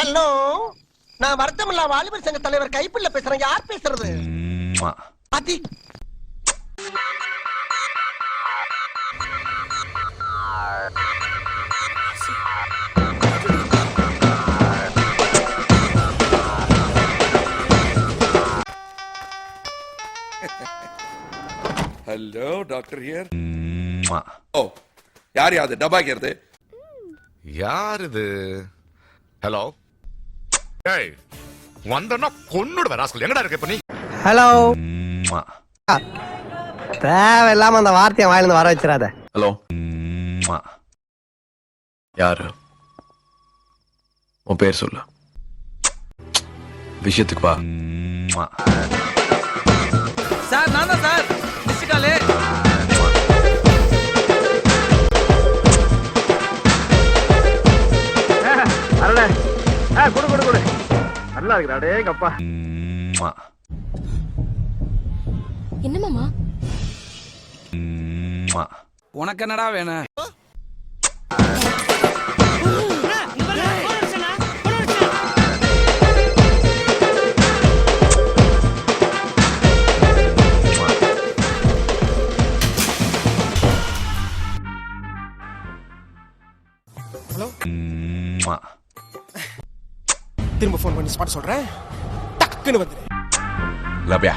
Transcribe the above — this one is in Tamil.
ஹலோ, நான் வருத்தமில்லா வாலிபர் சங்க தலைவர் கைப்பிள்ள பேசுறேன். யார் பேசுறது? அதி ஹலோ டாக்டர் ஹியர். ஓ யார் யாது டப்பா கேருது? யார் இது? ஹலோ, ஏய் வந்தனா கொன்னுடுவ ராஸ்கல். எங்கடா இருக்க இப்ப நீ? ஹலோ, தேவையில்லாம அந்த வார்த்தையை வாயிலிருந்து வர வச்சிடாத. ஹலோ, யாரு? உன் பேர் சொல்லு. விஷயத்துக்கு வா. சார் நான் தான் சார். மிஸ்காலே அரடே. குடு குடு குடு. நல்லா இருக்குடா டேய் அப்பா. என்ன மாமா? உனக்கு என்னடா வேணும்? ஹலோ, திரும்ப போன் பண்ணி ஸ்பாட் சொல்றேன். டக்குன்னு வந்துரு. லவ்யா.